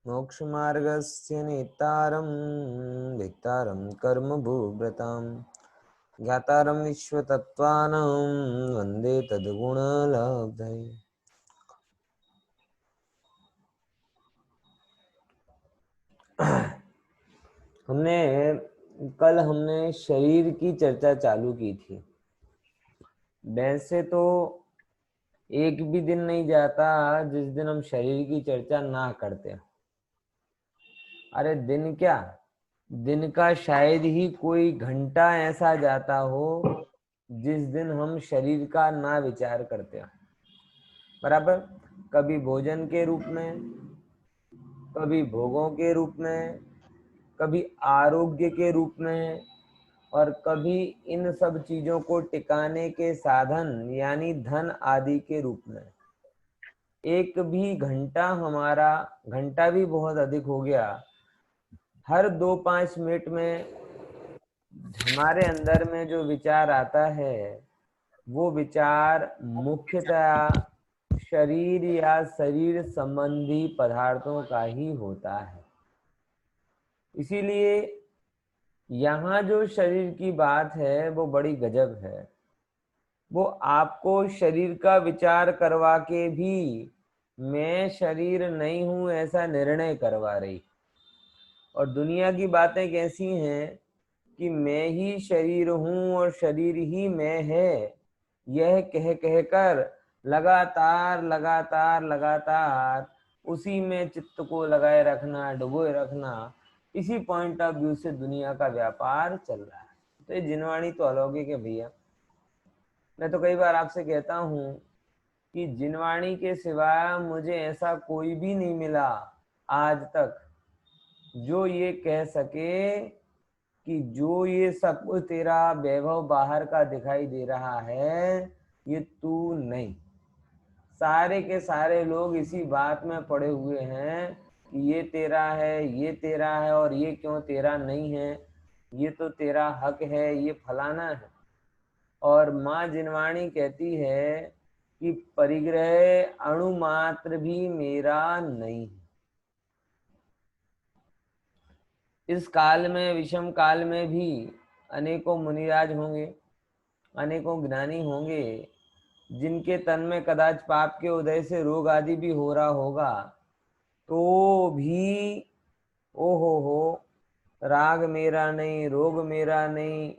मोक्षमार्गस्य नेतारं वेत्तारं कर्मभूव्रतां ज्ञातारं विश्वतत्त्वानां वन्दे तद्गुणलब्धये। हमने शरीर की चर्चा चालू की थी। वैसे तो एक भी दिन नहीं जाता जिस दिन हम शरीर की चर्चा ना करते। अरे दिन क्या, दिन का शायद ही कोई घंटा ऐसा जाता हो जिस दिन हम शरीर का ना विचार करते हो। बराबर, कभी भोजन के रूप में, कभी भोगों के रूप में, कभी आरोग्य के रूप में, और कभी इन सब चीजों को टिकाने के साधन यानी धन आदि के रूप में। एक भी घंटा हमारा, घंटा भी बहुत अधिक हो गया, हर 2-5 मिनट में हमारे अंदर में जो विचार आता है वो विचार मुख्यतः शरीर या शरीर संबंधी पदार्थों का ही होता है। इसीलिए यहाँ जो शरीर की बात है वो बड़ी गजब है। वो आपको शरीर का विचार करवा के भी मैं शरीर नहीं हूं ऐसा निर्णय करवा रही। और दुनिया की बातें कैसी हैं कि मैं ही शरीर हूं और शरीर ही मैं है, यह कह कहकर लगातार लगातार लगातार उसी में चित्त को लगाए रखना, डुबोए रखना, इसी पॉइंट ऑफ व्यू से दुनिया का व्यापार चल रहा है। तो ये जिनवाणी तो अलौकिक है भैया। मैं तो कई बार आपसे कहता हूँ कि जिनवाणी के सिवाय मुझे ऐसा कोई भी नहीं मिला आज तक जो ये कह सके कि जो ये सब कुछ तेरा वैभव बाहर का दिखाई दे रहा है ये तू नहीं। सारे के सारे लोग इसी बात में पड़े हुए हैं कि ये तेरा है, ये तेरा है, और ये क्यों तेरा नहीं है, ये तो तेरा हक है, ये फलाना है। और माँ जिनवाणी कहती है कि परिग्रह अणु मात्र भी मेरा नहीं है। इस काल में, विषम काल में भी अनेकों मुनिराज होंगे, अनेकों ज्ञानी होंगे जिनके तन में कदाच पाप के उदय से रोग आदि भी हो रहा होगा, तो भी ओ हो राग मेरा नहीं, रोग मेरा नहीं,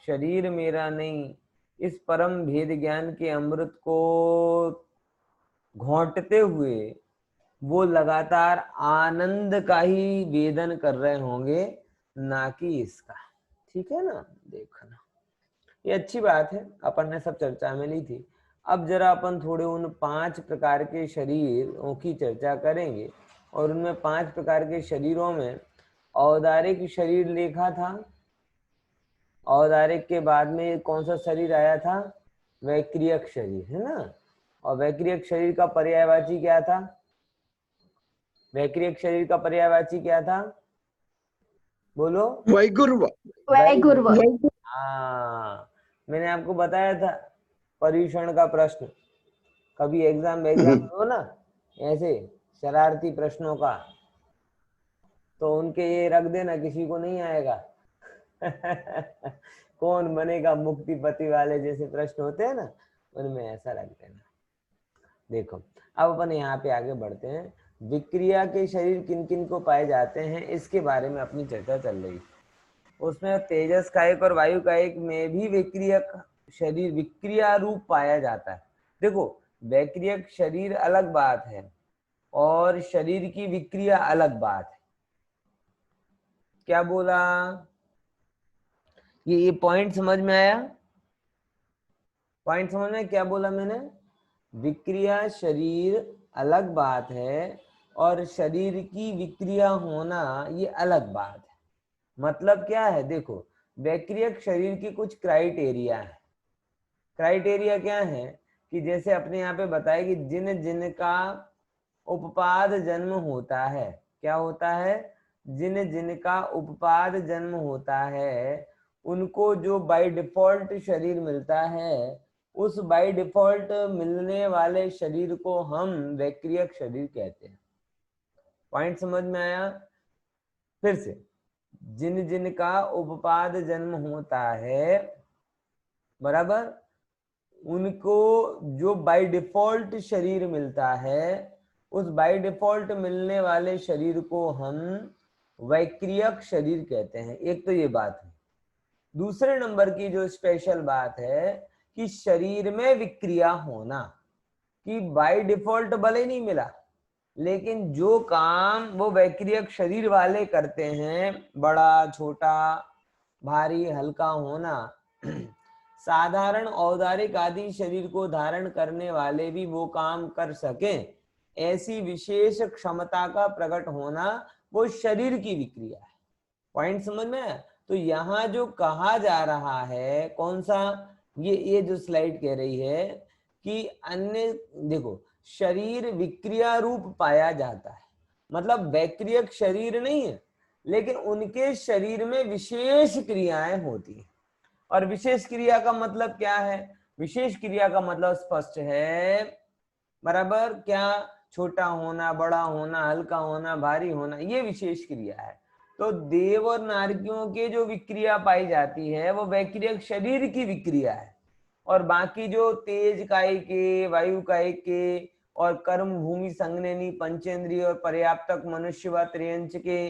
शरीर मेरा नहीं, इस परम भेद ज्ञान के अमृत को घोंटते हुए वो लगातार आनंद का ही वेदन कर रहे होंगे, ना कि इसका। ठीक है ना, देखना ये अच्छी बात है, अपन ने सब चर्चा में ली थी। अब जरा अपन थोड़े उन 5 प्रकार के शरीरों की चर्चा करेंगे। और उनमें 5 प्रकार के शरीरों में औदारिक शरीर लिखा था। औदारिक के बाद में कौन सा शरीर आया था? वैक्रियक शरीर, है ना। और वैक्रियक शरीर का पर्यायवाची क्या था? वैक्रियक शरीर का पर्यायवाची क्या था? बोलो। वैगुर्व। हाँ, मैंने आपको बताया था पर्यूषण का प्रश्न, कभी एग्जाम दो ना ऐसे शरारती प्रश्नों का, तो उनके ये रख देना, किसी को नहीं आएगा। कौन बनेगा मुक्तिपति वाले जैसे प्रश्न होते हैं ना, उनमें ऐसा रख देना। देखो, अब अपन यहाँ पे आगे बढ़ते हैं। विक्रिया के शरीर किन किन को पाए जाते हैं इसके बारे में अपनी चर्चा चल रही है। उसमें तेजस का एक और वायु का एक में भी विक्रियक शरीर, विक्रिया रूप पाया जाता है। देखो, वैक्रियक शरीर अलग बात है और शरीर की विक्रिया अलग बात है। क्या बोला? ये पॉइंट समझ में आया? पॉइंट समझ में क्या बोला मैंने? विक्रिया शरीर अलग बात है और शरीर की विक्रिया होना ये अलग बात है। मतलब क्या है? देखो, वैक्रियक शरीर की कुछ क्राइटेरिया है। क्राइटेरिया क्या है कि जैसे अपने यहाँ पे बताया कि जिन जिन का उपपाद जन्म होता है, क्या होता है? जिन जिन का उपपाद जन्म होता है उनको जो बाय डिफॉल्ट शरीर मिलता है, उस बाय डिफॉल्ट मिलने वाले शरीर को हम वैक्रियक शरीर कहते हैं। पॉइंट समझ में आया? फिर से, जिन जिन का उपपाद जन्म होता है, बराबर, उनको जो बाय डिफॉल्ट शरीर मिलता है, उस बाय डिफॉल्ट मिलने वाले शरीर को हम वैक्रियक शरीर कहते हैं। एक तो ये बात है। दूसरे नंबर की जो स्पेशल बात है कि शरीर में विक्रिया होना, कि बाय डिफॉल्ट भले नहीं मिला, लेकिन जो काम वो वैक्रियक शरीर वाले करते हैं, बड़ा छोटा भारी हल्का होना, साधारण औदारिक आदि शरीर को धारण करने वाले भी वो काम कर सकें, ऐसी विशेष क्षमता का प्रकट होना, वो शरीर की विक्रिया है। पॉइंट समझ में आया? तो यहाँ जो कहा जा रहा है, कौन सा, ये जो स्लाइड कह रही है कि अन्य, देखो, शरीर विक्रिया रूप पाया जाता है, मतलब वैक्रियक शरीर नहीं है, लेकिन उनके शरीर में विशेष क्रियाएं होती हैं। और विशेष क्रिया का मतलब क्या है? विशेष क्रिया का मतलब स्पष्ट है, बराबर, क्या? छोटा होना, बड़ा होना, हल्का होना, भारी होना, ये विशेष क्रिया है। तो देव और नारकियों के जो विक्रिया पाई जाती है, वो वैक्रियक शरीर की विक्रिया है। और बाकी जो तेज काय के, वायु काय के, और कर्म भूमि संज्ञानी पंचेंद्रिय और पर्याप्तक मनुष्य व त्रियंच के,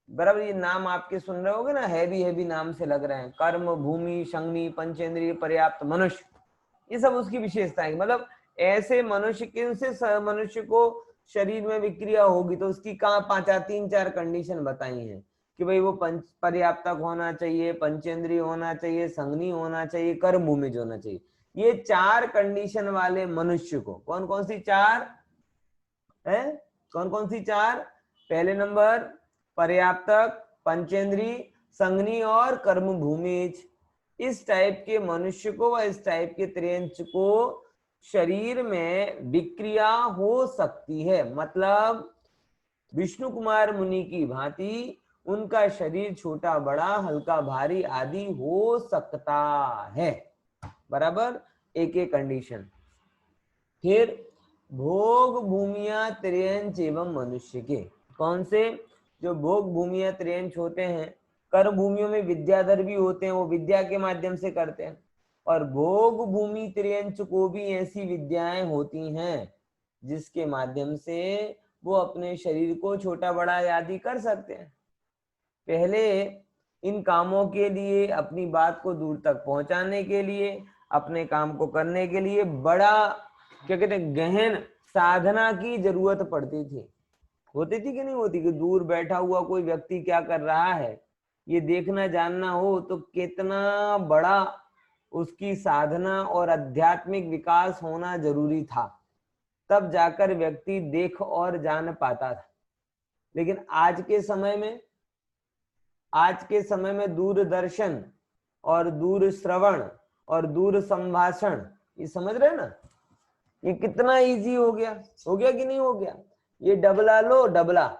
बराबर, ये नाम आपके सुन रहे होगे ना, हैवी नाम से लग रहे हैं, कर्म भूमि संज्ञी पंचेंद्रिय पर्याप्त मनुष्य, ये सब उसकी विशेषता है। मतलब ऐसे मनुष्य के से मनुष्य को शरीर में विक्रिया होगी तो उसकी कहाँ पांच, तीन चार कंडीशन बताई हैं कि भाई वो पर्याप्तक होना चाहिए, पंचेंद्रिय होना चाहिए, संज्ञी होना चाहिए, कर्म भूमिज होना चाहिए। ये चार कंडीशन वाले मनुष्य को, कौन कौन सी चार है? कौन कौन सी चार? पहले नंबर पर्याप्तक, पंचेंद्रिय, संज्ञी और कर्म भूमिज। इस टाइप के मनुष्य को व इस टाइप के त्रियंच को शरीर में विक्रिया हो सकती है। मतलब विष्णु कुमार मुनि की भांति उनका शरीर छोटा बड़ा, हल्का भारी आदि हो सकता है, बराबर, एक एक कंडीशन। फिर भोग भूमिया त्रियंच एवं मनुष्य के, कौन से? जो भोग भूमिया त्रियंच होते हैं, कर्म भूमियों में विद्याधर भी होते हैं, वो विद्या के माध्यम से करते हैं। और भोग भूमि त्रियंच को भी ऐसी विद्याएं होती हैं जिसके माध्यम से वो अपने शरीर को छोटा बड़ा आदि कर सकते हैं। पहले इन कामों के लिए, अपनी बात को दूर तक पहुंचाने के लिए, अपने काम को करने के लिए बड़ा, क्या कहते हैं, गहन साधना की जरूरत पड़ती थी। होती थी कि नहीं होती? कि दूर बैठा हुआ कोई व्यक्ति क्या कर रहा है ये देखना जानना हो तो कितना बड़ा उसकी साधना और आध्यात्मिक विकास होना जरूरी था, तब जाकर व्यक्ति देख और जान पाता था। लेकिन आज के समय में दूरदर्शन और दूर श्रवण और दूर संभाषण, ये समझ रहे ना, ये कितना इजी हो गया कि नहीं हो गया? ये डबला लो, डबला,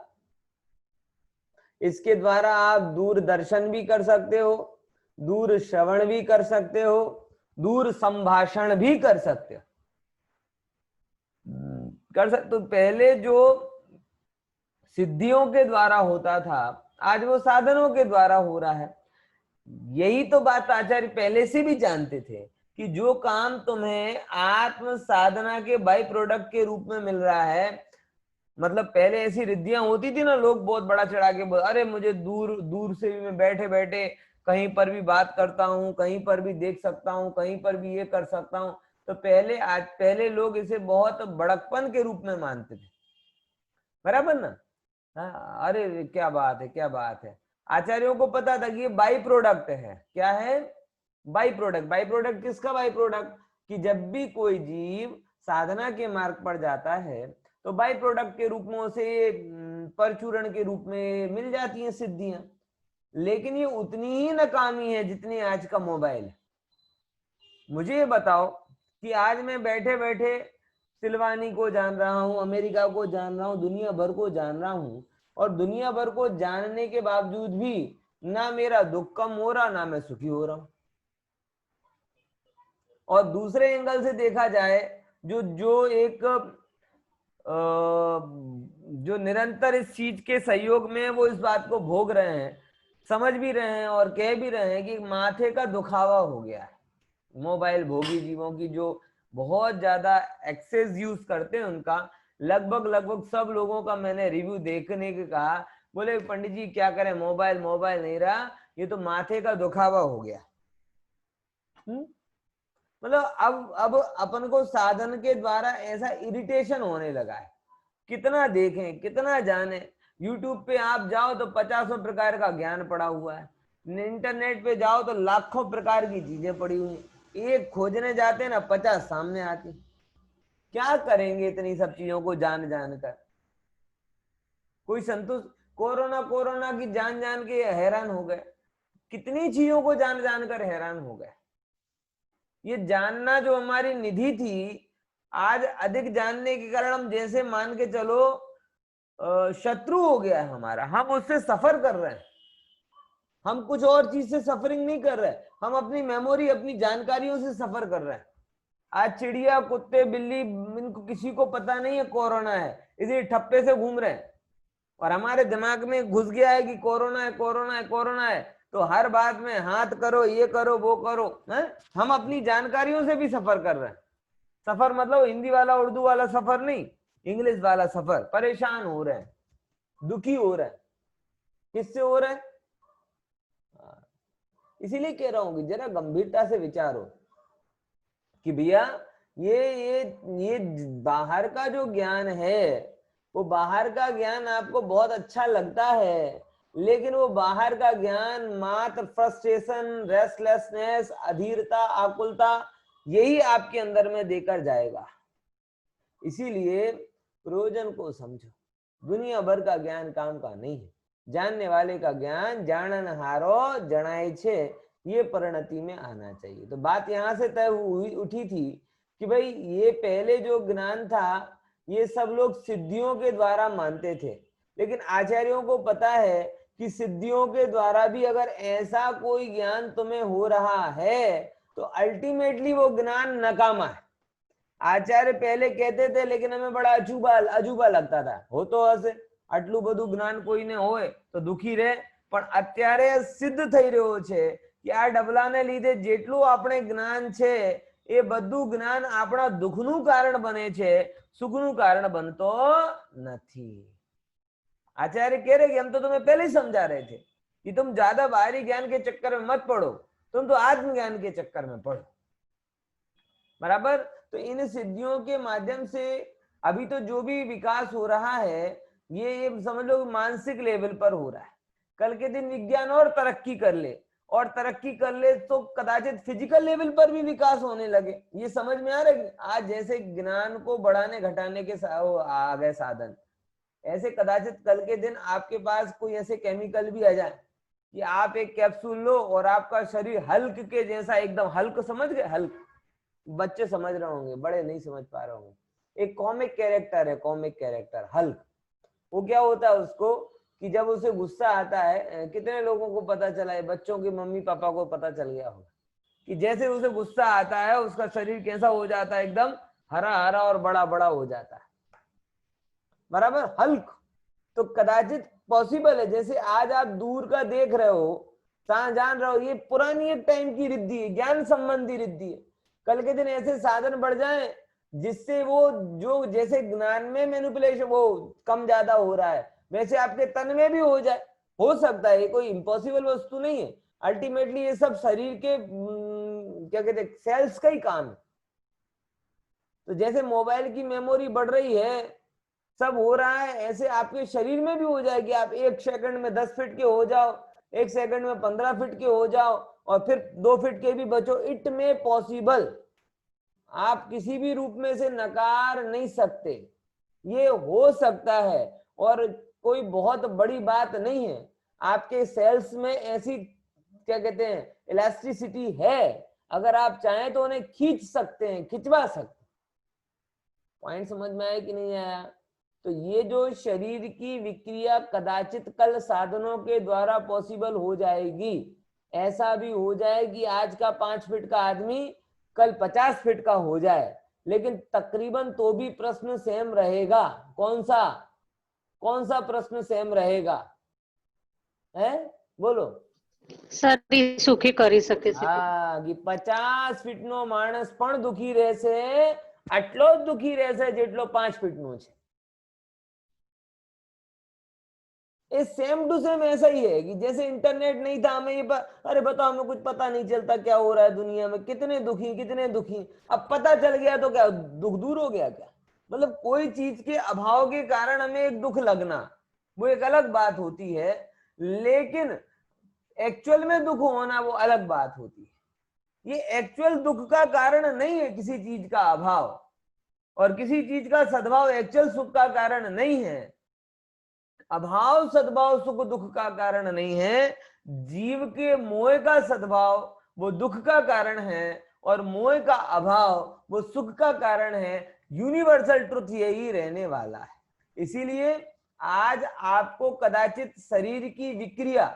इसके द्वारा आप दूरदर्शन भी कर सकते हो, दूर श्रवण भी कर सकते हो, दूर संभाषण भी कर सकते हो। तो पहले जो सिद्धियों के द्वारा होता था, आज वो साधनों के द्वारा हो रहा है। यही तो बात आचार्य पहले से भी जानते थे कि जो काम तुम्हें आत्म साधना के बाई प्रोडक्ट के रूप में मिल रहा है, मतलब पहले ऐसी रिद्धियां होती थी ना, लोग बहुत बड़ा चढ़ा के बोल, अरे मुझे दूर दूर से भी मैं बैठे बैठे कहीं पर भी बात करता हूँ, कहीं पर भी देख सकता हूँ, कहीं पर भी ये कर सकता हूँ। तो पहले लोग इसे बहुत बड़कपन के रूप में मानते थे, बराबर ना? हाँ, अरे क्या बात है, क्या बात है। आचार्यों को पता था कि ये बाई प्रोडक्ट है। क्या है? By product. बाई प्रोडक्ट किसका बाई प्रोडक्ट? कि जब भी कोई जीव साधना के मार्ग पर जाता है तो बाई प्रोडक्ट के रूप में उसे परचूरण के रूप में मिल जाती हैं सिद्धियां। लेकिन ये उतनी ही नाकामी है जितनी आज का मोबाइल है। मुझे ये बताओ कि आज मैं बैठे बैठे सिलवानी को जान रहा हूं, अमेरिका को जान रहा हूं, दुनिया भर को जान रहा हूं, और दुनिया भर को जानने के बावजूद भी ना मेरा दुख कम हो रहा, ना मैं सुखी हो रहा हूं। और दूसरे एंगल से देखा जाए, जो जो एक जो निरंतर इस चीज के सहयोग में वो इस बात को भोग रहे हैं, समझ भी रहे हैं और कह भी रहे हैं कि माथे का दुखावा हो गया है। मोबाइल भोगी जीवों की जो बहुत ज्यादा एक्सेस यूज करते हैं उनका लगभग लगभग सब लोगों का मैंने रिव्यू देखने के कहा, बोले पंडित जी क्या करें, मोबाइल मोबाइल नहीं रहा, ये तो माथे का दुखावा हो गया। मतलब अब अपन को साधन के द्वारा ऐसा इरिटेशन होने लगा है, कितना देखें कितना जाने। यूट्यूब पे आप जाओ तो 50 प्रकार का ज्ञान पड़ा हुआ है, इंटरनेट पे जाओ तो लाखों प्रकार की चीजें पड़ी हुई, एक खोजने जाते हैं ना 50 सामने आती। क्या करेंगे इतनी सब चीजों को जान जान कर? कोई संतुष्ट, कोरोना कोरोना की जान जान के हैरान हो गए, कितनी चीजों को जान जान कर हैरान हो गए। ये जानना जो हमारी निधि थी, आज अधिक जानने के कारण हम जैसे मान के चलो शत्रु हो गया है हमारा, हम उससे सफर कर रहे हैं। हम कुछ और चीज से सफरिंग नहीं कर रहे, हम अपनी मेमोरी अपनी जानकारियों से सफर कर रहे हैं। आज चिड़िया कुत्ते बिल्ली इनको किसी को पता नहीं है कोरोना है, इसी ठप्पे से घूम रहे हैं और हमारे दिमाग में घुस गया है कि कोरोना है कोरोना है कोरोना है, तो हर बात में हाथ करो ये करो वो करो है? हम अपनी जानकारियों से भी सफर कर रहे हैं। सफर मतलब हिंदी वाला उर्दू वाला सफर नहीं, इंग्लिश वाला सफर। परेशान हो रहे हैं, दुखी हो रहे हैं, किससे हो रहे हैं? इसीलिए कह रहा हूं कि जरा गंभीरता से विचारो कि भैया ये बाहर का जो ज्ञान है, वो बाहर का ज्ञान आपको बहुत अच्छा लगता है, लेकिन वो बाहर का ज्ञान मात्र फ्रस्ट्रेशन, रेस्टलेसनेस, अधीरता, आकुलता यही आपके अंदर में देकर जाएगा। इसीलिए प्रयोजन को समझो। दुनिया भर का ज्ञान काम का नहीं है, जानने वाले का ज्ञान जानन हारो जनाए छे, ये परिणति में आना चाहिए। तो बात यहां से तय हुई उठी थी कि भाई ये पहले जो ज्ञान था ये सब लोग सिद्धियों के द्वारा मानते थे, लेकिन आचार्यों को पता है कि सिद्धियों के द्वारा भी अगर ऐसा कोई ज्ञान तुम्हें हो रहा है तो अल्टीमेटली वो ज्ञान नकामा है। आचार्य पहले कहते थे लेकिन हमें बड़ा अजूबा लगता था, हो तो हसे आटलू बधु ज्ञान कोई ने होय तो दुखी रहे, પણ અત્યારે સિદ્ધ થઈ રહ્યો છે કે આ ડબલાને લીધે જેટલું આપણે જ્ઞાન છે એ બધું જ્ઞાન આપણા દુઃખનું કારણ બને છે, સુખનું કારણ બનતો નથી। आचार्य कह रहे कि हम तो तुम्हें पहले ही समझा रहे थे कि तुम ज्यादा बाहरी ज्ञान के चक्कर में मत पड़ो, तुम तो आत्मज्ञान के चक्कर में पढ़ो। बराबर। तो इन सिद्धियों के माध्यम से अभी तो जो भी विकास हो रहा है ये समझ लो मानसिक लेवल पर हो रहा है। कल के दिन विज्ञान और तरक्की कर ले और तरक्की कर ले तो कदाचित फिजिकल लेवल पर भी विकास होने लगे। ये समझ में आ रहा है? आज जैसे ज्ञान को बढ़ाने घटाने के आ गए साधन, ऐसे कदाचित कल के दिन आपके पास कोई ऐसे केमिकल भी आ जाए कि आप एक कैप्सूल लो और आपका शरीर हल्क के जैसा एकदम, हल्क समझ गए? हल्क बच्चे समझ रहे होंगे, बड़े नहीं समझ पा रहे होंगे। एक कॉमिक कैरेक्टर है, कॉमिक कैरेक्टर हल्क। वो क्या होता है उसको कि जब उसे गुस्सा आता है, कितने लोगों को पता चला है, बच्चों के मम्मी पापा को पता चल गया होगा कि जैसे उसे गुस्सा आता है उसका शरीर कैसा हो जाता है, एकदम हरा हरा और बड़ा बड़ा हो जाता है। बराबर। हल्क। तो कदाचित पॉसिबल है, जैसे आज आप दूर का देख रहे हो, जान रहे हो, ये पुरानी एक टाइम की रिद्धि है, ज्ञान संबंधी रिद्धि है। कल के दिन ऐसे साधन बढ़ जाएं जिससे वो जो जैसे ज्ञान में मैनिपुलेशन वो कम ज्यादा हो रहा है वैसे आपके तन में भी हो जाए, हो सकता है, कोई इम्पॉसिबल वस्तु नहीं है। अल्टीमेटली ये सब शरीर के क्या कहते हैं सेल्स का ही काम है। तो जैसे मोबाइल की मेमोरी बढ़ रही है, सब हो रहा है, ऐसे आपके शरीर में भी हो जाएगी। आप 1 सेकंड में 10 फीट के हो जाओ, 1 सेकंड में 15 फीट के हो जाओ और फिर 2 फीट के भी बचो। इट में पॉसिबल, आप किसी भी रूप में से नकार नहीं सकते, ये हो सकता है और कोई बहुत बड़ी बात नहीं है। आपके सेल्स में ऐसी क्या कहते हैं इलास्टिसिटी है, अगर आप चाहें तो उन्हें खींच सकते हैं, खिंचवा सकते हैं। पॉइंट समझ में आया कि नहीं आया? तो ये जो शरीर की विक्रिया कदाचित कल साधनों के द्वारा पॉसिबल हो जाएगी। ऐसा भी हो जाए कि आज का 5 फीट का आदमी कल 50 फीट का हो जाए, लेकिन तकरीबन तो भी प्रश्न सेम रहेगा। कौन सा? कौन सा प्रश्न सेम रहेगा? है बोलो। શરીર સુખી કરી શકે છે. હા, કે 50 ફીટનો માણસ પણ દુખી રહેશે, આટલો જ દુખી રહેશે જેટલો 5 ફીટનો છે. ये सेम टू सेम ऐसा ही है कि जैसे इंटरनेट नहीं था, हमें ये अरे बताओ, हमें कुछ पता नहीं चलता क्या हो रहा है दुनिया में, कितने दुखी, अब पता चल गया तो क्या दुख दूर हो गया क्या? मतलब कोई चीज के अभाव के कारण हमें एक दुख लगना, वो एक अलग बात होती है, लेकिन एक्चुअल में दुख होना वो अलग बात होती है। ये एक्चुअल दुख का कारण नहीं है किसी चीज का अभाव, और किसी चीज का सद्भाव एक्चुअल सुख का कारण नहीं है। अभाव सद्भाव सुख दुख का कारण नहीं है, जीव के मोह का सद्भाव वो दुख का कारण है, और मोह का अभाव वो सुख का कारण है। यूनिवर्सल ट्रुथ यही रहने वाला है। इसीलिए आज आपको कदाचित शरीर की विक्रिया,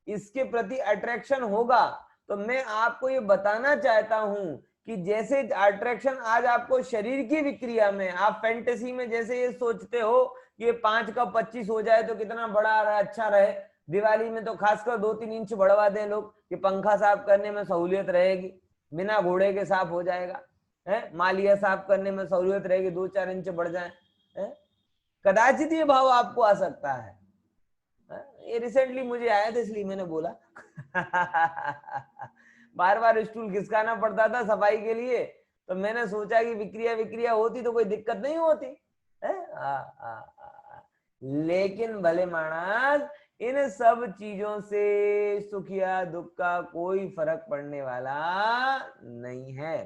इसके प्रति अट्रैक्शन होगा, तो मैं आपको ये बताना चाहता हूं कि जैसे अट्रैक्शन आज आपको शरीर की विक्रिया में, आप फैंटेसी में जैसे ये सोचते हो कि 5 का 25 हो जाए तो कितना बड़ा रहा, अच्छा रहे, दिवाली में तो खासकर 2-3 इंच बढ़वा दें लोग कि पंखा साफ करने में सहूलियत रहेगी, बिना घोड़े के साफ हो जाएगा, है मालिया साफ करने में सहूलियत रहेगी, 2-4 इंच बढ़ जाए, है? कदाचित ये भाव आपको आ सकता है। ये रिसेंटली मुझे आया था इसलिए मैंने बोला। बार बार स्टूल खिसकाना पड़ता था सफाई के लिए, तो मैंने सोचा कि विक्रिया होती तो कोई दिक्कत नहीं होती है। लेकिन भले मानस, इन सब चीजों से सुख या दुख का कोई फर्क पड़ने वाला नहीं है।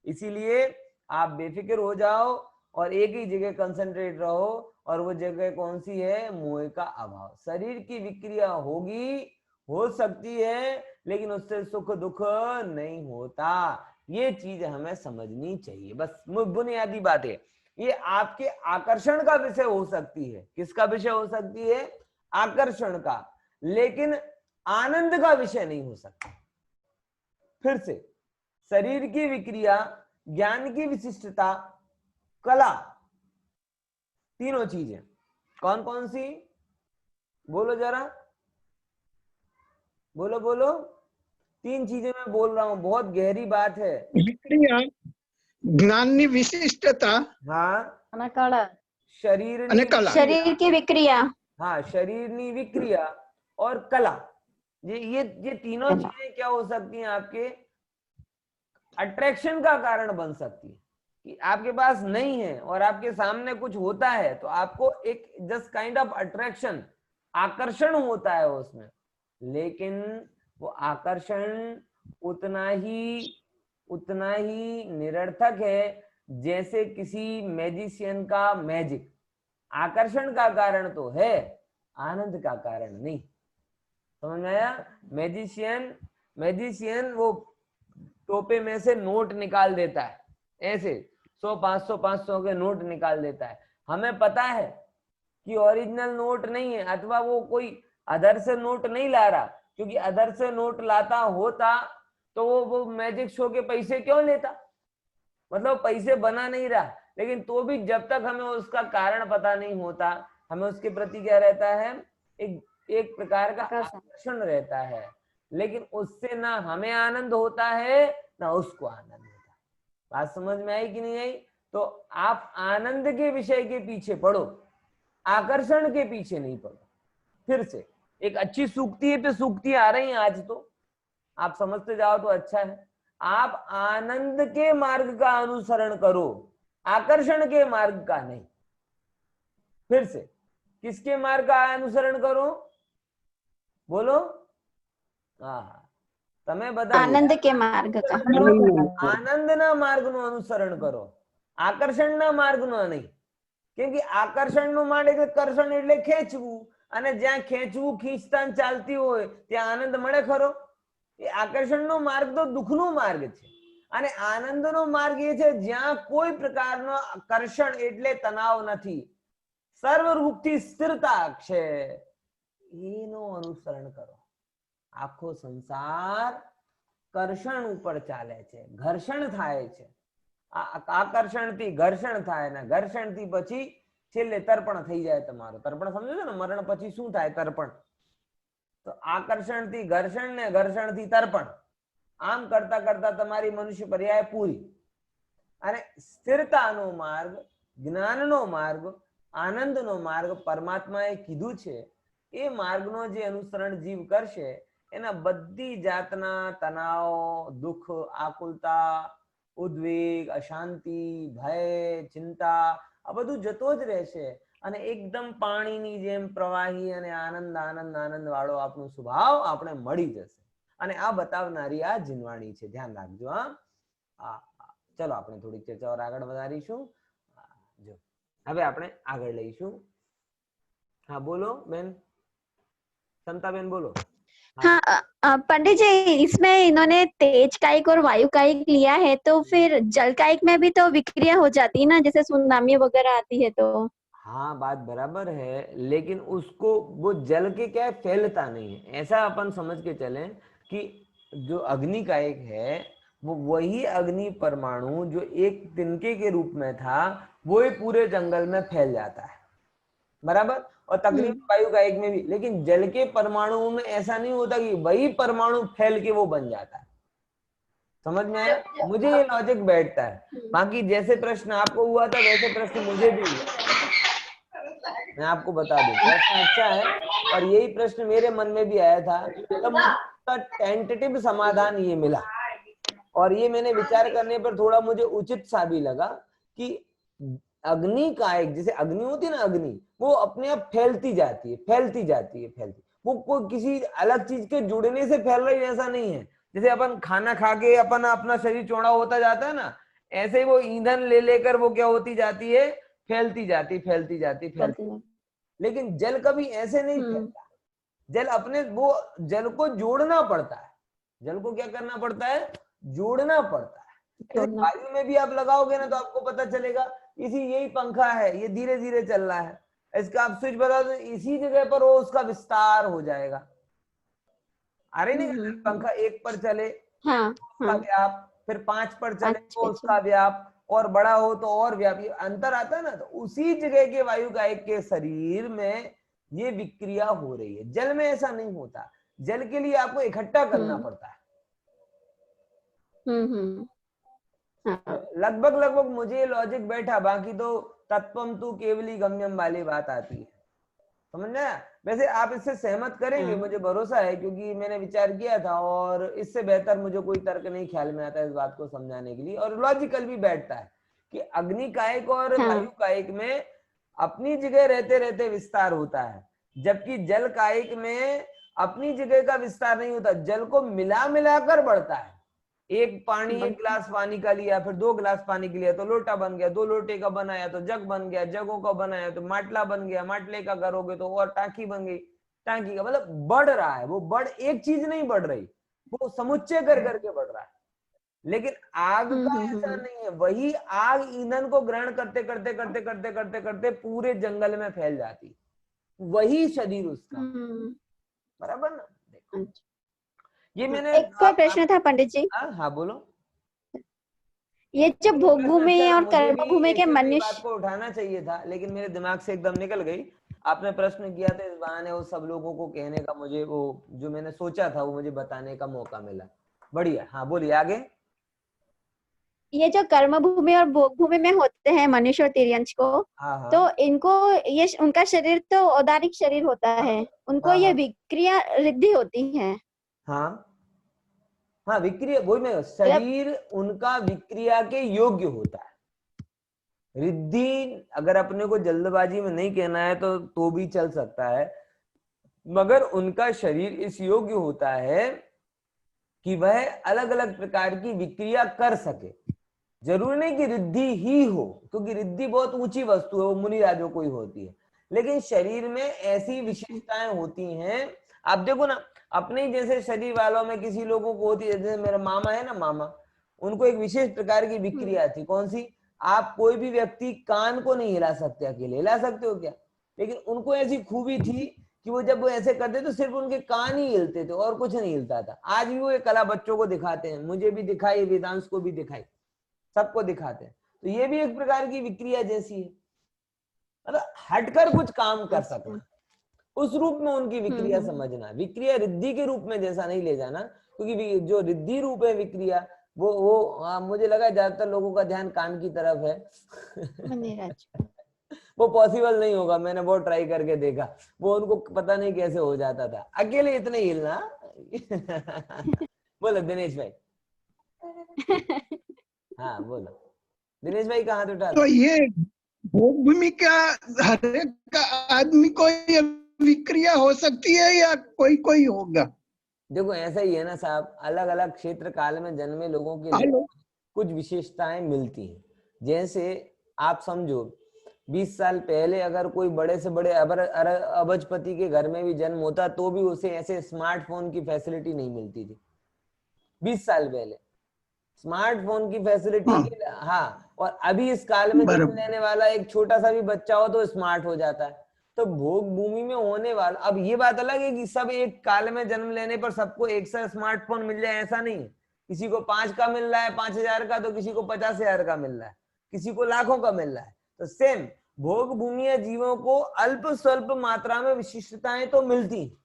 इसीलिए आप बेफिक्र हो जाओ और एक ही जगह कंसंट्रेट रहो, और वो जगह कौन सी है? मोह का अभाव। शरीर की विक्रिया होगी, हो सकती है, लेकिन उससे सुख दुख नहीं होता। ये चीज हमें समझनी चाहिए, बस बुनियादी बात है। ये आपके आकर्षण का विषय हो सकती है। किसका विषय हो सकती है? आकर्षण का, लेकिन आनंद का विषय नहीं हो सकता। फिर से, शरीर की विक्रिया, ज्ञान की विशिष्टता, कला, तीनों चीजें कौन कौन सी? बोलो जरा, बोलो बोलो। 3 चीजें मैं बोल रहा हूं, बहुत गहरी बात है। विक्रिया, ज्ञाननी विशिष्टता, हाँ, અને કળા, અને કલા। शरीर की विक्रिया, हाँ, शरीरनी विक्रिया और कला, ये तीनों चीजें क्या हो सकती हैं? आपके अट्रैक्शन का कारण बन सकती है। कि आपके पास नहीं है और आपके सामने कुछ होता है, तो आपको एक जस्ट काइंड ऑफ अट्रैक्शन, आकर्षण होता है उसमें, लेकिन वो आकर्षण उतना ही निरर्थक है जैसे किसी मैजिशियन का मैजिक। आकर्षण का कारण तो है, आनंद का कारण नहीं। समझ में आया? मैजिशियन वो टोपे में से नोट निकाल देता है, ऐसे 100, 500 के नोट निकाल देता है। हमें पता है कि ओरिजिनल नोट नहीं है, अथवा वो कोई अदर से नोट नहीं ला रहा, क्योंकि अदर से नोट लाता होता तो वो मैजिक शो के पैसे क्यों लेता? मतलब पैसे बना नहीं रहा, लेकिन तो भी जब तक हमें उसका कारण पता नहीं होता, हमें उसके प्रति क्या रहता है? एक प्रकार का आकर्षण रहता है, लेकिन उससे ना हमें आनंद होता है ना उसको आनंद होता है। बात समझ में आई कि नहीं आई? तो आप आनंद के विषय के पीछे पढ़ो, आकर्षण के पीछे नहीं पढ़ो। फिर से एक अच्छी सूक्ति पे सूक्ति आ रही है आज, तो आप समझते जाओ तो अच्छा है। आप आनंद के मार्ग का अनुसरण करो, आकर्षण के मार्ग का नहीं। फिर से, किसके मार्ग का अनुसरण करो? बोलो। हाँ, તમે બધા आनंद के मार्ग का, આનંદના માર્ગનું અનુસરણ કરો, આકર્ષણના માર્ગનો નહીં। કેમ કે આકર્ષણનો માર્ગ એટલે કર્ષણ એટલે ખેંચવું, અને જ્યાં ખેંચવું ખીચતાન ચાલતી હોય ત્યાં આનંદ મળે ખરો? એ આકર્ષણનો માર્ગ તો દુઃખનો માર્ગ છે, અને આનંદનો માર્ગ એ છે જ્યાં કોઈ પ્રકારનો કર્ષણ એટલે તણાવ નથી, સર્વરૂપથી સ્થિરતા છે, એનો અનુસરણ કરો। આખો સંસાર કર્ષણ ઉપર ચાલે છે, ઘર્ષણ થાય છે, આકર્ષણથી ઘર્ષણ થાય ને ઘર્ષણથી પછી છેલ્લે તર્પણ થઈ જાય તમારું. તર્પણ સમજો છો ને, મરણ પછી શું થાય? તર્પણ. તો આકર્ષણથી ઘર્ષણ ને ઘર્ષણથી તર્પણ, આમ કરતા કરતા તમારી મનુષ્ય પર્યાય પૂરી. અને સ્થિરતાનો માર્ગ, જ્ઞાનનો માર્ગ, આનંદનો માર્ગ પરમાત્માએ કીધું છે. એ માર્ગનો જે અનુસરણ જીવ કરશે એના બધી જાતના તણાવ, દુઃખ, આકુલતા, ઉદ્વેગ, અશાંતિ, ભય, ચિંતા આ બધું જતો જ રહેશે અને એકદમ પાણીની જેમ પ્રવાહી અને આનંદ આનંદ આનંદ વાળો આપણો સ્વભાવ આપણે મળી જશે. અને આ બતાવનારી આ જીનવાણી છે, ધ્યાન રાખજો. હા, ચલો આપણે થોડીક ચર્ચા આગળ વધારીશું. જો હવે આપણે આગળ લઈશું. હા બોલો બેન, समता बेन बोलो. हाँ पंडित जी, इसमें इन्होंने तेज कायिक और वायु कायिक लिया है, तो फिर जल कायिक में भी तो विक्रिया हो जाती है ना, जैसे सुनामी वगैरह आती है तो. हाँ बात बराबर है, लेकिन उसको वो जल के क्या फैलता नहीं है, ऐसा अपन समझ के चलें कि जो अग्नि कायिक है वो वही अग्नि परमाणु जो एक तिनके के रूप में था वो ही पूरे जंगल में फैल जाता है, बराबर. और तकरीबन वायु का एक में भी. लेकिन जल के परमाणुओं में ऐसा नहीं होता कि वही परमाणु फैल के वो बन जाता है. समझ में आया? मुझे ये लॉजिक बैठता है. बाकी जैसे प्रश्न आपको हुआ था वैसे प्रश्न मुझे भी हुआ. मैं आपको बता दूं, प्रश्न अच्छा है और यही प्रश्न मेरे मन में भी आया था, तब मुझे टेंटेटिव समाधान ये मिला और ये मैंने विचार करने पर थोड़ा मुझे उचित सा भी लगा कि अग्नि कायिक, जैसे अग्नि होती है ना, अग्नि वो अपने आप फैलती जाती है, फैलती जाती है, फैलती. वो कोई किसी अलग चीज के जुड़ने से फैल रही है ऐसा नहीं है. जैसे अपन खाना खा के अपन अपना शरीर चौड़ा होता जाता है ना, ऐसे ही वो ईंधन ले लेकर वो क्या होती जाती है, फैलती जाती, फैलती जाती, फैलती. लेकिन जल कभी ऐसे नहीं फैलता. जल अपने, वो जल को जोड़ना पड़ता है. जल को क्या करना पड़ता है? जोड़ना पड़ता है. वायु में भी आप लगाओगे ना तो आपको पता चलेगा इसी, यही पंखा है, ये धीरे धीरे चल रहा है, इसका आप स्विच बता दो इसी जगह पर वो उसका विस्तार हो जाएगा. अरे नहीं, पंखा 1 पर चले उसका व्याप, फिर 5 पर चले तो उसका व्याप, और बड़ा हो तो और व्याप, ये अंतर आता है ना. तो उसी जगह के वायु कायिक के शरीर में ये विक्रिया हो रही है. जल में ऐसा नहीं होता. जल के लिए आपको इकट्ठा करना पड़ता है. लगभग लगभग मुझे लॉजिक बैठा. बाकी तो तत्वम तु केवली गम्यम वाली बात आती है, समझ आया? वैसे आप इससे सहमत करेंगे मुझे भरोसा है, क्योंकि मैंने विचार किया था और इससे बेहतर मुझे कोई तर्क नहीं ख्याल में आता इस बात को समझाने के लिए. और लॉजिकल भी बैठता है कि अग्नि कायिक और वायु कायिक में अपनी जगह रहते रहते विस्तार होता है, जबकि जल कायिक में अपनी जगह का विस्तार नहीं होता. जल को मिला मिलाकर बढ़ता है. एक गिलास पानी का लिया, फिर 2 गिलास पानी के लिया तो लोटा बन गया, 2 लोटे का बनाया तो जग बन गया, जगों का बनाया तो माटला बन गया, माटले का करोगे तो और टांकी बन गई, टांकी का. मतलब बढ़ रहा है. वो बढ़, एक चीज नहीं बढ़ रही, वो समुच्चय कर करके बढ़ रहा है. लेकिन आग का ऐसा नहीं है. वही आग ईंधन को ग्रहण करते करते करते करते करते करते पूरे जंगल में फैल जाती, वही शरीर उसका, बराबर ना. देखो ये मैंने एक और प्रश्न था पंडित जी. हाँ बोलो. ये जो भोग भूमि और कर्म भूमि के मनुष्य, बात को उठाना चाहिए था लेकिन मेरे दिमाग से एकदम निकल गई. आपने प्रश्न किया था, इस बहाने वो सब लोगों को कहने का, मुझे वो जो मैंने सोचा था वो मुझे बताने का मौका मिला. बढ़िया. हाँ बोलिए आगे. ये जो कर्म भूमि और भोग भूमि में होते हैं मनुष्य और तिर्यंश को, तो इनको, ये उनका शरीर तो औदारिक शरीर होता है, उनको ये विक्रिया रिद्धि होती है. हाँ विक्रिया, वही में शरीर उनका विक्रिया के योग्य होता है. रिद्धि अगर अपने को जल्दबाजी में नहीं कहना है तो भी चल सकता है, मगर उनका शरीर इस योग्य होता है कि वह अलग अलग प्रकार की विक्रिया कर सके. जरूरी नहीं कि रिद्धि ही हो, क्योंकि रिद्धि बहुत ऊंची वस्तु है, वो मुनि राजों को ही होती है. लेकिन शरीर में ऐसी विशेषताएं होती हैं. आप देखो ना, अपने जैसे शरीर वालों में किसी लोगों को होती है, जैसे मेरा मामा है ना, मामा, उनको एक विशेष प्रकार की विक्रिया थी. कौन सी? आप कोई भी व्यक्ति कान को नहीं हिला सकते, अकेले हिला सकते हो क्या? लेकिन उनको ऐसी खूबी थी कि वो जब वो ऐसे करते तो सिर्फ उनके कान ही हिलते थे और कुछ नहीं हिलता था. आज भी वो ये कला बच्चों को दिखाते हैं, मुझे भी दिखाई, वेदांश को भी दिखाई, सबको दिखाते हैं. तो ये भी एक प्रकार की विक्रिया जैसी है. मतलब हटकर कुछ काम कर सकना, उस रूप में उनकी विक्रिया समझना। विक्रिया रिद्धि के रूप में जैसा नहीं ले जाना, क्योंकि जो रिद्धि रूप है विक्रिया, वो मुझे लगा ज्यादातर लोगों का ध्यान कान की तरफ है। वो पॉसिबल नहीं होगा, मैंने बहुत ट्राई करके देखा, वो उनको पता नहीं कैसे हो जाता था, अकेले इतने हिलना। बोलो दिनेश भाई। हाँ बोलो दिनेश भाई, कहाँ उठा? तो ये भोग भूमि का हर एक आदमी को ये विक्रिया हो सकती है या कोई कोई होगा? देखो ऐसा ही है ना साहब, अलग अलग क्षेत्र काल में जन्मे लोगों के लिए कुछ विशेषताएं मिलती हैं। जैसे आप समझो 20 साल पहले अगर कोई बड़े से बड़े अबजपति के घर में भी जन्म होता तो भी उसे ऐसे स्मार्टफोन की फैसिलिटी नहीं मिलती थी। 20 साल पहले स्मार्टफोन की फैसिलिटी हाँ, और अभी इस काल में जन्म लेने वाला एक छोटा सा भी बच्चा हो तो स्मार्ट हो जाता है। तो भोग भूमि में होने वाला, अब ये बात अलग है कि सब एक काल में जन्म लेने पर सबको एक सा स्मार्टफोन मिल जाए ऐसा नहीं है। किसी को 5 का मिल रहा है, 5,000 का, तो किसी को 50,000 का मिल रहा है, किसी को लाखों का मिल रहा है। तो सेम भोग भूमि जीवों को अल्प स्वल्प मात्रा में विशिष्टताएं तो मिलती,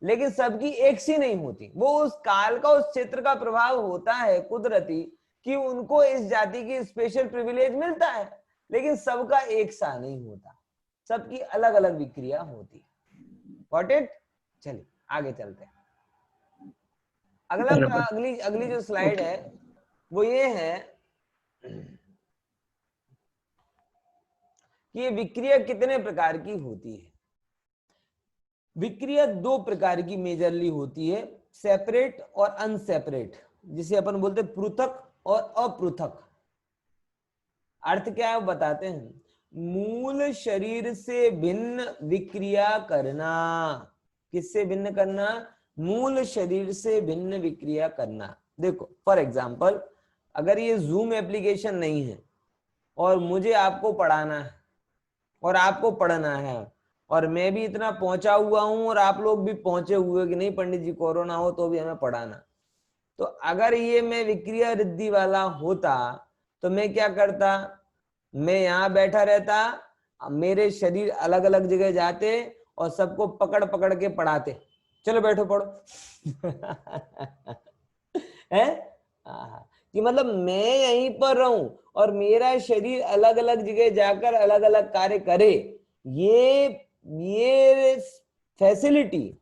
लेकिन सबकी एक सी नहीं होती। वो उस काल का, उस क्षेत्र का प्रभाव होता है कुदरती कि उनको इस जाति की स्पेशल प्रिविलेज मिलता है, लेकिन सबका एक सा नहीं होता, सबकी अलग अलग विक्रिया होती है। Got it? चलिए आगे चलते हैं। अगली जो स्लाइड है वो ये है कि ये विक्रिया कितने प्रकार की होती है। विक्रिया 2 प्रकार की मेजरली होती है, सेपरेट और अनसेपरेट, जिसे अपन बोलते हैं पृथक और अपृथक। अर्थ क्या है वो बताते हैं। मूल शरीर से भिन्न विक्रिया करना। किससे भिन्न करना? मूल शरीर से भिन्न विक्रिया करना। देखो फॉर एग्जाम्पल, अगर ये जूम एप्लीकेशन नहीं है और मुझे आपको पढ़ाना है और आपको पढ़ना है, और मैं भी इतना पहुंचा हुआ हूं और आप लोग भी पहुंचे हुए कि नहीं पंडित जी कोरोना हो तो भी हमें पढ़ाना, तो अगर ये मैं विक्रिया रिद्धि वाला होता तो मैं क्या करता? मैं यहाँ बैठा रहता, मेरे शरीर अलग अलग जगह जाते और सबको पकड़ पकड़ के पढ़ाते, चलो बैठो पढ़ो। है कि मतलब मैं यहीं पर रहूं और मेरा शरीर अलग अलग जगह जाकर अलग अलग कार्य करे। ये फैसिलिटी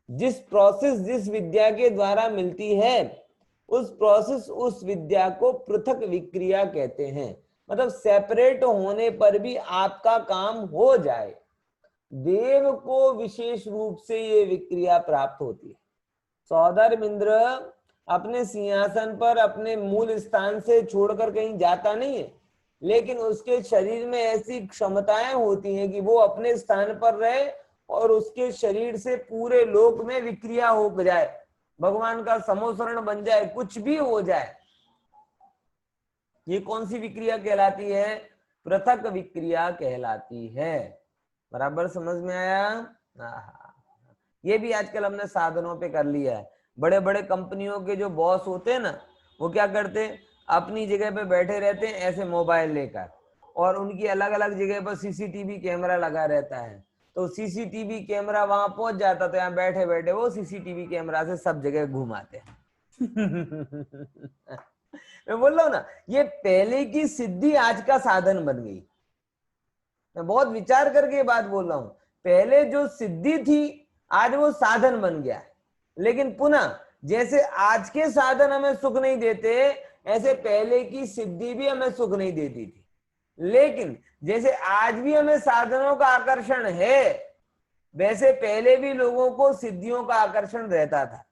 जिस प्रोसेस जिस विद्या के द्वारा मिलती है, उस प्रोसेस उस विद्या को पृथक विक्रिया कहते हैं। मतलब सेपरेट होने पर भी आपका काम हो जाए, देव को विशेष रूप से ये विक्रिया प्राप्त होती है। सौधर्म इंद्र अपने सिंहासन पर अपने मूल स्थान से छोड़कर कहीं जाता नहीं है, लेकिन उसके शरीर में ऐसी क्षमताएं होती हैं कि वो अपने स्थान पर रहे और उसके शरीर से पूरे लोक में विक्रिया हो जाए, भगवान का समोसरण बन जाए, कुछ भी हो जाए। ये कौन सी विक्रिया कहलाती है? पृथक विक्रिया कहलाती है। बराबर समझ में आया? ये भी आजकल हमने साधनों पे कर लिया है। बड़े बड़े कंपनियों के जो बॉस होते हैं ना, वो क्या करते हैं? अपनी जगह पे बैठे रहते हैं ऐसे मोबाइल लेकर, और उनकी अलग अलग जगह पर सीसीटीवी कैमरा लगा रहता है। तो सीसीटीवी कैमरा वहां पहुंच जाता, तो यहाँ बैठे बैठे वो सीसीटीवी कैमरा से सब जगह घुमाते हैं। मैं बोल रहा हूं ना, ये पहले की सिद्धि आज का साधन बन गई। मैं बहुत विचार करके ये बात बोल रहा हूं। पहले जो सिद्धि थी आज वो साधन बन गया है। लेकिन पुनः जैसे आज के साधन हमें सुख नहीं देते, ऐसे पहले की सिद्धि भी हमें सुख नहीं देती थी। लेकिन जैसे आज भी हमें साधनों का आकर्षण है, वैसे पहले भी लोगों को सिद्धियों का आकर्षण रहता था।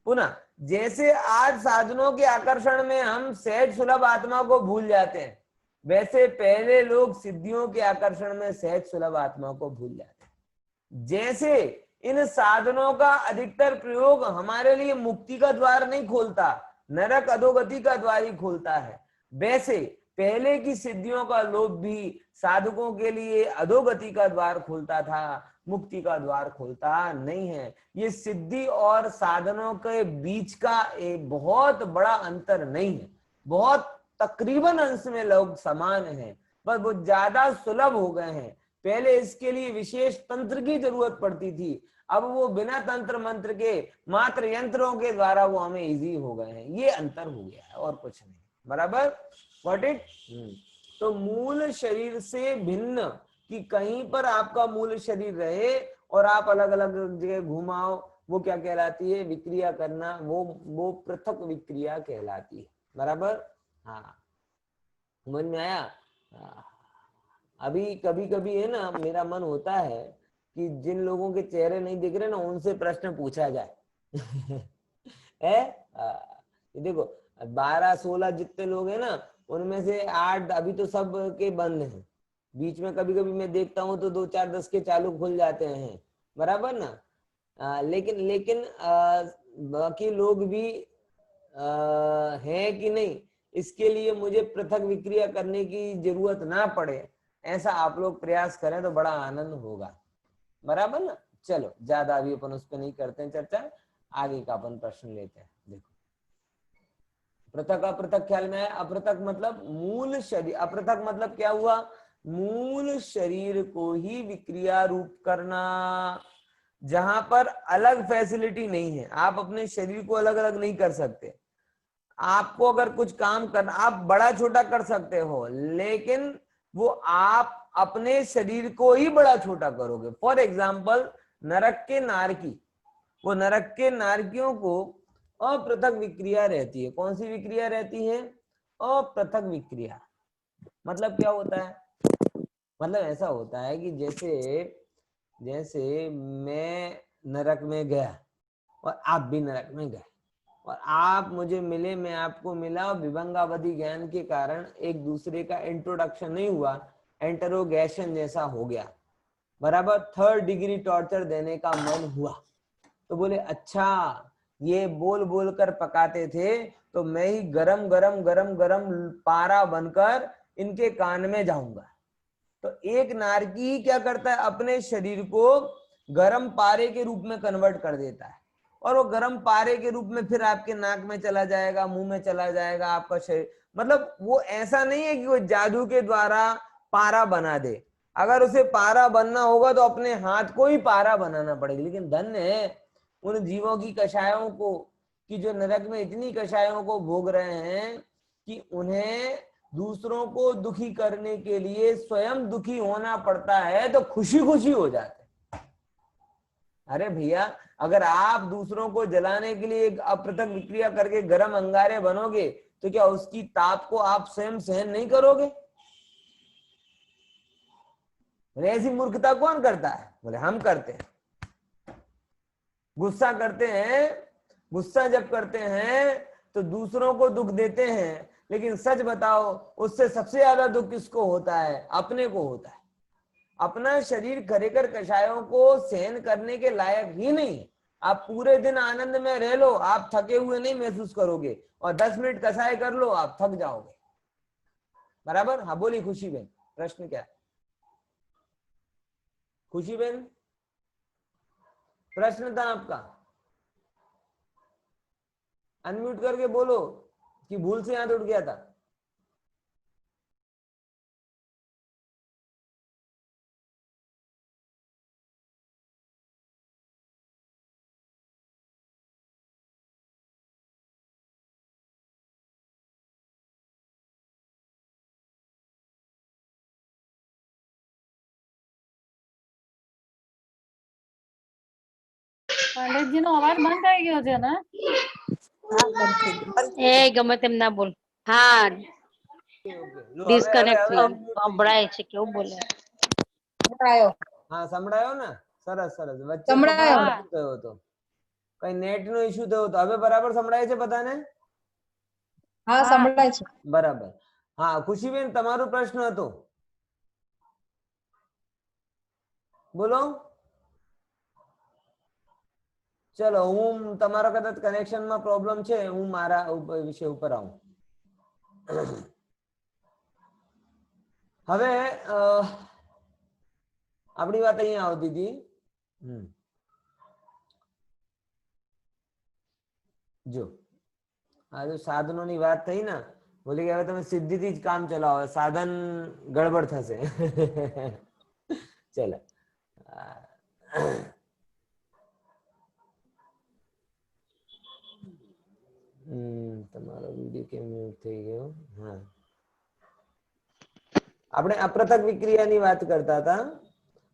पुनः जैसे आज साधनों के आकर्षण में हम सहज सुलभ आत्मा को भूल जाते हैं, वैसे पहले लोग सिद्धियों के आकर्षण में सहज सुलभ आत्मा को भूल जाते हैं। जैसे इन साधनों का अधिकतर प्रयोग हमारे लिए मुक्ति का द्वार नहीं खोलता, नरक अधोगति का द्वार ही खोलता है, वैसे पहले की सिद्धियों का लोभ भी साधकों के लिए अधोगति का द्वार खोलता था, मुक्ति का द्वार खोलता नहीं है। ये सिद्धि और साधनों के बीच का एक बहुत बड़ा अंतर नहीं है, बहुत तकरीबन अंश में लोग समान हैं, पर वो ज्यादा सुलभ हो गए हैं। पहले इसके लिए विशेष तंत्र की जरूरत पड़ती थी, अब वो बिना तंत्र मंत्र के मात्र यंत्रों के द्वारा वो हमें इजी हो गए हैं। ये अंतर हो गया है और कुछ नहीं। बराबर, गॉट इट। तो मूल शरीर से भिन्न कि कहीं पर आपका मूल शरीर रहे और आप अलग अलग जगह घुमाओ, वो क्या कहलाती है? विक्रिया करना, वो पृथक विक्रिया कहलाती है। बराबर, हाँ, समझ में आया? अभी कभी कभी है ना, मेरा मन होता है कि जिन लोगों के चेहरे नहीं दिख रहे ना, उनसे प्रश्न पूछा जाए। है देखो 12-16 जितने लोग हैं ना, उनमें से 8 अभी तो सब के बंद हैं। बीच में कभी कभी मैं देखता हूँ तो 2-4-10 के चालू खुल जाते हैं। बराबर ना? लेकिन बाकी लोग भी हैं कि नहीं, इसके लिए मुझे पृथक विक्रिया करने की जरूरत ना पड़े, ऐसा आप लोग प्रयास करें तो बड़ा आनंद होगा। बराबर ना? चलो, ज्यादा अभी अपन उस पर नहीं करते हैं चर्चा, आगे का अपन प्रश्न लेते हैं। देखो, पृथक अपृथक ख्याल में है? अपृथक मतलब मूल शरीर, अपृथक मतलब क्या हुआ? मूल शरीर को ही विक्रिया रूप करना, जहां पर अलग फैसिलिटी नहीं है। आप अपने शरीर को अलग अलग नहीं कर सकते। आपको अगर कुछ काम करना, आप बड़ा छोटा कर सकते हो, लेकिन वो आप अपने शरीर को ही बड़ा छोटा करोगे। फॉर एग्जाम्पल, नरक के नारकी, वो नरक के नारकियों को अपृथक विक्रिया रहती है। कौन सी विक्रिया रहती है? अपृथक विक्रिया। मतलब क्या होता है? मतलब ऐसा होता है कि जैसे मैं नरक में गया और आप भी नरक में गए, और आप मुझे मिले, मैं आपको मिला, और विभंगावधि ज्ञान के कारण एक दूसरे का इंट्रोडक्शन नहीं हुआ, इंटरोगेशन जैसा हो गया। बराबर, 3rd डिग्री टॉर्चर देने का मन हुआ। तो बोले अच्छा, ये बोल बोल कर पकाते थे, तो मैं ही गरम गरम गरम गरम पारा बनकर इनके कान में जाऊंगा। तो एक नारकी क्या करता है? अपने शरीर को गरम पारे के रूप में कन्वर्ट कर देता है, और वो गरम पारे के रूप में फिर आपके नाक में चला जाएगा, मुंह में चला जाएगा आपका शरीर। मतलब वो ऐसा नहीं है कि वो जादू के द्वारा पारा बना दे। अगर उसे पारा बनना होगा तो अपने हाथ को ही पारा बनाना पड़ेगा। लेकिन धन्य है उन जीवों की कषायों को, कि जो नरक में इतनी कषायों को भोग रहे हैं कि उन्हें दूसरों को दुखी करने के लिए स्वयं दुखी होना पड़ता है, तो खुशी खुशी हो जाते। अरे भैया, अगर आप दूसरों को जलाने के लिए अपृथक विक्रिया करके गर्म अंगारे बनोगे, तो क्या उसकी ताप को आप स्वयं सहन नहीं करोगे? ऐसी मूर्खता कौन करता है? बोले हम करते हैं। गुस्सा करते हैं, गुस्सा जब करते हैं तो दूसरों को दुख देते हैं, लेकिन सच बताओ, उससे सबसे ज्यादा दुख किसको होता है? अपने को होता है। अपना शरीर खरेखर कषायों को सहन करने के लायक ही नहीं। आप पूरे दिन आनंद में रह लो, आप थके हुए नहीं महसूस करोगे, और 10 मिनट कषाय कर लो, आप थक जाओगे। बराबर? हाँ बोली खुशी बहन, प्रश्न क्या है? खुशी बहन, प्रश्न था आपका, अनम्यूट करके बोलो, कि भूल से हाथ उठ गया था? પાંડેજી નો અવાજ બંધ થઈ ગયો છે ને? એ ગમે તેમ ના બોલ. હા, ડિસ્કનેક્ટ થઈ ગયું. સંભળાય છે કેવું બોલે? સંભળાયો. હા સંભળાયો ને? સરસ સરસ. વચ્ચે સંભળાયો. થયો હતો, કઈ નેટ નો ઇશ્યુ થયો હતો. હવે બરાબર સંભળાય છે બધાને? હા સંભળાય છે. બરાબર. હા ખુશીબેન, તમારો પ્રશ્ન હતો, બોલો. ચલો, હું તમારા કદાચ કનેક્શન માં પ્રોબ્લેમ છે, હું મારા વિષય ઉપર આવું. હવે આપણી વાત અહીંયા આવતી હતી. જો આ જો સાધનોની વાત થઈ ને, बोले क्या તમે સિદ્ધિથી જ કામ ચલાવો, સાધન ગડબડ થશે. ચલો તમારો વિડિયો કેમ મ્યુટ થઈ ગયો? હા, આપણે અપૃથક વિક્રિયાની વાત કરતા હતા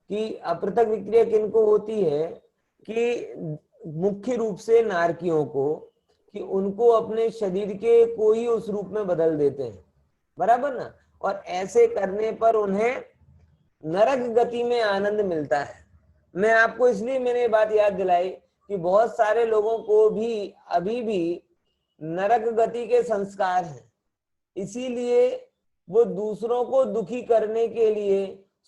कि अपृथक विक्रिया किनको होती है कि मुख्य रूप से नारकियों को, कि उनको अपने शरीर के कोई उस रूप में बदल देते हैं, बराबर ना, और ऐसे करने पर उन्हें नरक गति में आनंद मिलता है. मैं आपको इसलिए मैंने ये बात याद दिलाई कि बहुत सारे लोगों को भी अभी भी नरक गति के संस्कार हैं, इसीलिए वो दूसरों को दुखी करने के लिए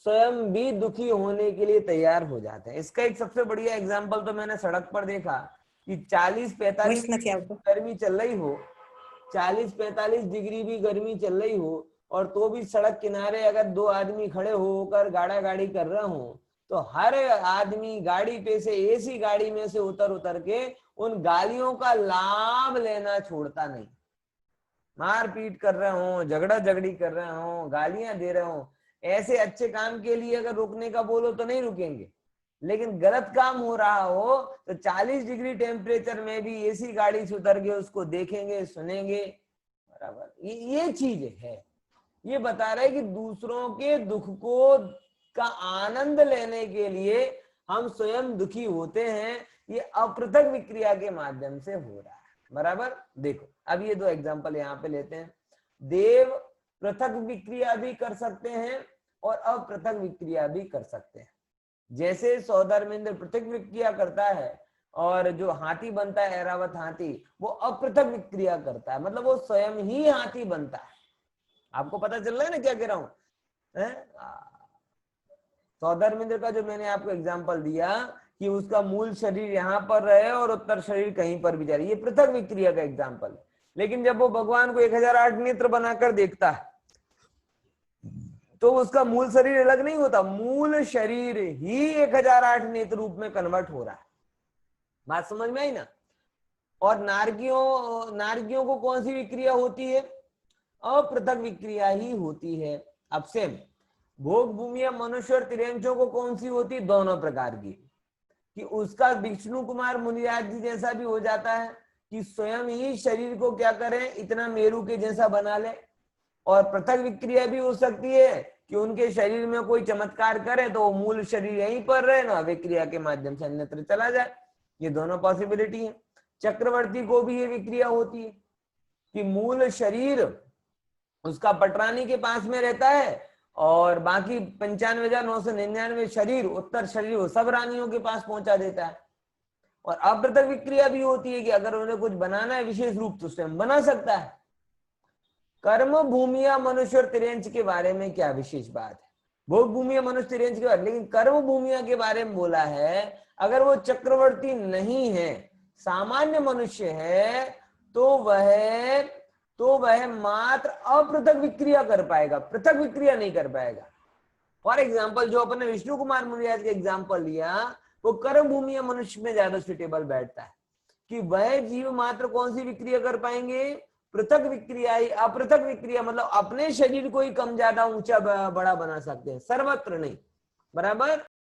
स्वयं भी दुखी होने के लिए तैयार हो जाते हैं. इसका एक सबसे बढ़िया एग्जाम्पल तो मैंने सड़क पर देखा कि 40-45 गर्मी चल रही हो, 40-45 डिग्री भी गर्मी चल रही हो, और तो भी सड़क किनारे अगर दो आदमी खड़े होकर गाड़ा गाड़ी कर रहे हो, तो हर आदमी गाड़ी पे से, एसी गाड़ी में से उतर के उन गालियों का लाभ लेना छोड़ता नहीं. मारपीट कर रहे हो, झगड़ा झगड़ी कर रहे हो, गालियां दे रहे हो, ऐसे अच्छे काम के लिए अगर रोकने का बोलो तो नहीं रुकेंगे, लेकिन गलत काम हो रहा हो तो 40 डिग्री टेम्परेचर में भी एसी गाड़ी से उतर के उसको देखेंगे, सुनेंगे, बराबर. ये चीज है, ये बता रहे कि दूसरों के दुख को का आनंद लेने के लिए हम स्वयं दुखी होते हैं. ये अपृथक विक्रिया के माध्यम से हो रहा है, बराबर. देखो अब ये दो एग्जांपल यहाँ पे लेते हैं. देव पृथक विक्रिया भी कर सकते हैं और अपृथक विक्रिया भी कर सकते हैं. जैसे सौधर्मेंद्र पृथक विक्रिया करता है, और जो हाथी बनता है ऐरावत हाथी, वो अपृथक विक्रिया करता है, मतलब वो स्वयं ही हाथी बनता है. आपको पता चल रहा है ना क्या कह रहा हूं? सौधर्मेंद्र का जो मैंने आपको एग्जाम्पल दिया कि उसका मूल शरीर यहाँ पर रहे और उत्तर शरीर कहीं पर भी जा रही, ये पृथक विक्रिया का एग्जाम्पल है. लेकिन जब वो भगवान को 1008 नेत्र बनाकर देखता है तो उसका मूल शरीर अलग नहीं होता, मूल शरीर ही 1008 नेत्र रूप में कन्वर्ट हो रहा है. बात समझ में आई ना? और नारकियों को कौन सी विक्रिया होती है? अपृथक विक्रिया ही होती है. अब सेम भोग भूमि मनुष्य और तिर्यंचों को कौन सी होती है? दोनों प्रकार की. कि उसका विष्णु कुमार मुनिराज जी जैसा भी हो जाता है कि स्वयं ही शरीर को क्या करें, इतना मेरू के जैसा बना ले. और पृथक विक्रिया भी हो सकती है कि उनके शरीर में कोई चमत्कार करे तो वो मूल शरीर यहीं पर रहे ना, विक्रिया के माध्यम से अन्यत्र चला जाए. ये दोनों पॉसिबिलिटी है. चक्रवर्ती को भी ये विक्रिया होती है कि मूल शरीर उसका पटरानी के पास में रहता है और बाकी 95,999 शरीर, उत्तर शरीर, वो सब रानियों के पास पहुंचा देता है. और अपृथक विक्रिया भी होती है कि अगर उन्हें कुछ बनाना है विशेष रूप तो स्वयं बना सकता है. कर्म भूमिया मनुष्य और तिर्यंच के बारे में क्या विशेष बात है? भोग भूमिया मनुष्य तिर्यंच के बारे में, लेकिन कर्म भूमिया के बारे में बोला है अगर वो चक्रवर्ती नहीं है, सामान्य मनुष्य है, तो वह मात्र अपृथक विक्रिया कर पाएगा, पृथक विक्रिया नहीं कर पाएगा. फॉर एग्जाम्पल जो अपने विष्णु कुमार मुनिराज का एग्जाम्पल लिया, वो कर्म भूमिया मनुष्य में ज्यादा सुटेबल बैठता है कि वह जीव मात्र कौन सी विक्रिया कर पाएंगे? पृथक विक्रिया ही. अपृथक विक्रिया मतलब अपने शरीर को ही कम ज्यादा ऊंचा बड़ा बना सकते हैं, सर्वत्र नहीं, बराबर.